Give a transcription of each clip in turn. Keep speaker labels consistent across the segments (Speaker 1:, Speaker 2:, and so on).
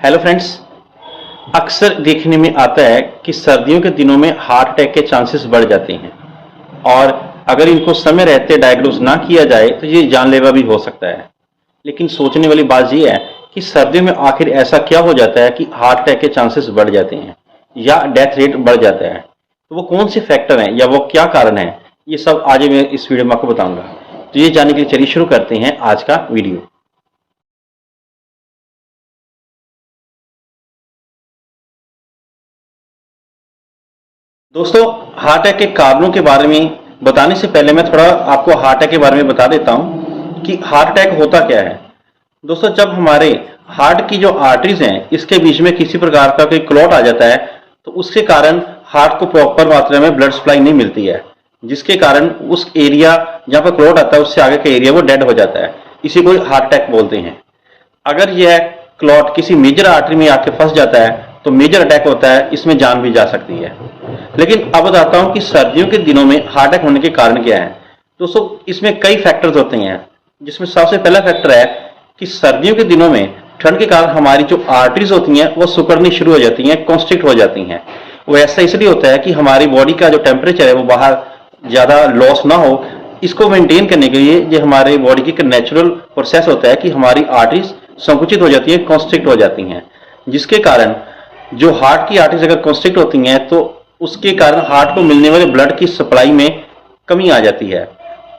Speaker 1: Hello friends, अक्सर देखने में आता है कि सर्दियों के दिनों में हार्ट अटैक के चांसेस बढ़ जाते हैं और अगर इनको समय रहते डायग्नोज ना किया जाए तो ये जानलेवा भी हो सकता है। लेकिन सोचने वाली बात ये है कि सर्दियों में आखिर ऐसा क्या हो जाता है कि हार्ट अटैक के चांसेस बढ़ जाते हैं या डेथ रेट बढ़ जाता है। तो वो कौन से फैक्टर हैं या वो क्या कारण है, ये सब आज मैं इस वीडियो में आपको बताऊंगा। तो ये जानने के लिए चलिए शुरू करते हैं आज का वीडियो। दोस्तों, हार्ट अटैक के कारणों के बारे में बताने से पहले मैं थोड़ा आपको हार्ट अटैक के बारे में बता देता हूं कि हार्ट अटैक होता क्या है। दोस्तों, जब हमारे हार्ट की जो आर्टरीज हैं इसके बीच में किसी प्रकार का कोई क्लॉट आ जाता है तो उसके कारण हार्ट को प्रॉपर मात्रा में ब्लड सप्लाई नहीं मिलती है, जिसके कारण उस एरिया जहां पर क्लॉट आता है उससे आगे का एरिया वो डेड हो जाता है। इसी को हार्ट अटैक बोलते हैं। अगर यह क्लॉट किसी मेजर आर्टरी में आके फंस जाता है तो मेजर अटैक होता है, इसमें जान भी जा सकती है। लेकिन अब बताता हूं कि सर्दियों के दिनों में हार्ट अटैक होने के कारण क्या है। दोस्तों, इसमें कई फैक्टर्स होते हैं, जिसमें सबसे पहला फैक्टर है कि सर्दियों के दिनों में ठंड के कारण हमारी जो आर्टरीज होती हैं वो सिकुड़नी शुरू हो जाती हैं, कॉन्स्ट्रिक्ट हो जाती हैं। वो ऐसा इसलिए होता है कि हमारी बॉडी का जो टेम्परेचर है वो बाहर ज्यादा लॉस ना हो। इसको मेंटेन करने के लिए जो हमारे बॉडी की एक नेचुरल प्रोसेस होता है कि हमारी आर्टरीज संकुचित हो जाती है, कॉन्स्ट्रिक्ट हो जाती हैं, जिसके कारण जो हार्ट की आर्टरीज अगर कॉन्स्ट्रिक्ट होती हैं तो उसके कारण हार्ट को मिलने वाले ब्लड की सप्लाई में कमी आ जाती है।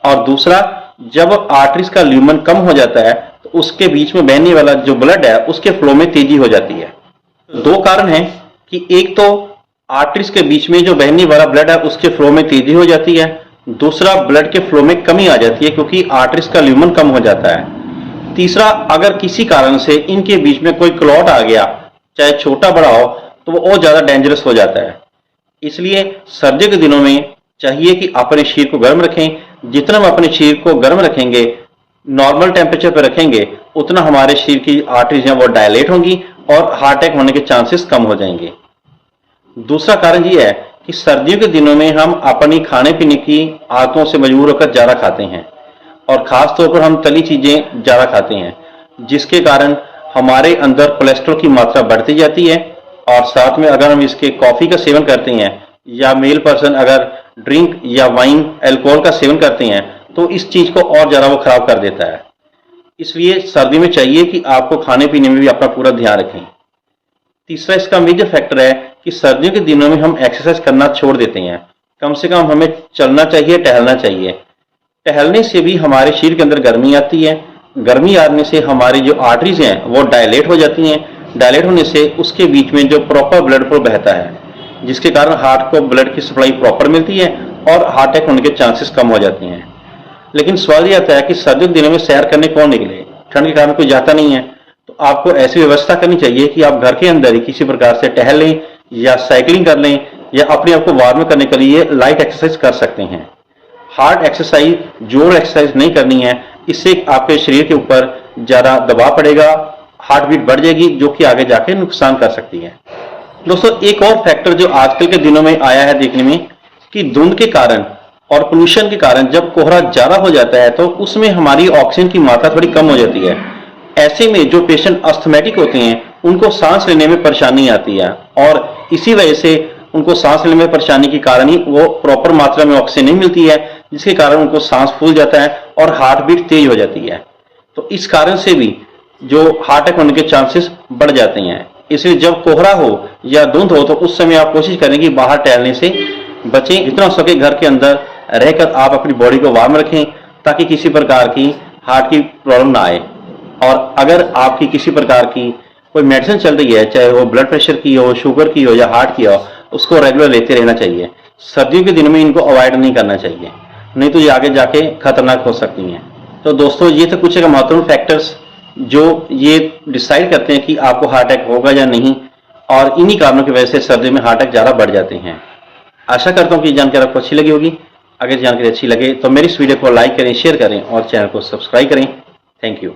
Speaker 1: और दूसरा, जब आर्टरीज का ल्यूमन कम हो जाता है तो उसके बीच में बहने वाला जो ब्लड है उसके फ्लो में तेजी हो जाती है। दो कारण हैं कि एक तो आर्टरीज के बीच में जो बहने वाला ब्लड है उसके फ्लो में तेजी हो जाती है, दूसरा ब्लड के फ्लो में कमी आ जाती है क्योंकि आर्टरीज का ल्यूमन कम हो जाता है। तीसरा, अगर किसी कारण से इनके बीच में कोई क्लॉट आ गया, चाहे छोटा बड़ा हो, तो वो और ज्यादा डेंजरस हो जाता है। इसलिए सर्दियों के दिनों में चाहिए कि अपने शरीर को गर्म रखें। जितना हम अपने शरीर को गर्म रखेंगे, नॉर्मल टेम्परेचर पर रखेंगे, उतना हमारे शरीर की आर्टरीज हैं वो डायलेट होंगी और हार्ट अटैक होने के चांसेस कम हो जाएंगे। दूसरा कारण ये है कि सर्दियों के दिनों में हम अपनी खाने पीने की आदतों से मजबूर होकर ज्यादा खाते हैं और खास तौर पर हम तली चीजें ज्यादा खाते हैं, जिसके कारण हमारे अंदर कोलेस्ट्रॉल की मात्रा बढ़ती जाती है। और साथ में अगर हम इसके कॉफी का सेवन करते हैं या मेल पर्सन अगर ड्रिंक या वाइन अल्कोहल का सेवन करते हैं तो इस चीज को और ज्यादा वो खराब कर देता है। इसलिए सर्दी में चाहिए कि आपको खाने पीने में भी अपना पूरा ध्यान रखें। तीसरा इसका मेजर फैक्टर है कि सर्दियों के दिनों में हम एक्सरसाइज करना छोड़ देते हैं। कम से कम हमें चलना चाहिए, टहलना चाहिए। टहलने से भी हमारे शरीर के अंदर गर्मी आती है। गर्मी आने से हमारी जो आर्टरीज हैं वो डायलेट हो जाती हैं। डायलेट होने से उसके बीच में जो प्रॉपर ब्लड फ्लो बहता है, जिसके कारण हार्ट को ब्लड की सप्लाई प्रॉपर मिलती है और हार्ट अटैक होने के चांसेस कम हो जाते हैं। लेकिन सवाल यह आता है कि सर्दियों के दिनों में सैर करने कौन निकले, ठंड के कारण कोई जाता नहीं है। तो आपको ऐसी व्यवस्था करनी चाहिए कि आप घर के अंदर ही किसी प्रकार से टहल लें या साइकिलिंग कर लें या अपने आप को वार्म करने के लिए लाइट एक्सरसाइज कर सकते हैं। हार्ड एक्सरसाइज, जोर एक्सरसाइज नहीं करनी है, इससे आपके शरीर के ऊपर ज्यादा दबाव पड़ेगा, हार्ट बीट बढ़ जाएगी, जो कि आगे जाके नुकसान कर सकती है। दोस्तों, एक और फैक्टर जो आजकल के दिनों में आया है देखने में कि धुंध के कारण और पोल्यूशन के कारण जब कोहरा ज्यादा हो जाता है तो उसमें हमारी ऑक्सीजन की मात्रा थोड़ी कम हो जाती है। ऐसे में जो पेशेंट अस्थमैटिक होते हैं उनको सांस लेने में परेशानी आती है और इसी वजह से उनको सांस लेने में परेशानी के कारण ही वो प्रॉपर मात्रा में ऑक्सीजन नहीं मिलती है, जिसके कारण उनको सांस फूल जाता है और हार्ट बीट तेज हो जाती है। तो इस कारण से भी जो हार्ट अटैक होने के चांसेस बढ़ जाते हैं। इसलिए जब कोहरा हो या धुंध हो तो उस समय आप कोशिश करें कि बाहर टहलने से बचें। जितना हो सके घर के अंदर रहकर आप अपनी बॉडी को वार्म रखें ताकि किसी प्रकार की हार्ट की प्रॉब्लम ना आए। और अगर आपकी किसी प्रकार की कोई मेडिसिन चल रही है, चाहे वो ब्लड प्रेशर की हो, शुगर की हो या हार्ट की हो, उसको रेगुलर लेते रहना चाहिए। सर्दियों के दिनों में इनको अवॉइड नहीं करना चाहिए, नहीं तो ये आगे जाके खतरनाक हो सकती हैं। तो दोस्तों, ये तो कुछ एक महत्वपूर्ण फैक्टर्स जो ये डिसाइड करते हैं कि आपको हार्ट अटैक होगा या नहीं, और इन्हीं कारणों की वजह से सर्दी में हार्ट अटैक ज्यादा बढ़ जाते हैं। आशा करता हूं कि जानकारी आपको अच्छी लगी होगी। अगर जानकारी अच्छी लगे तो मेरी इस वीडियो को लाइक करें, शेयर करें और चैनल को सब्सक्राइब करें। Thank you.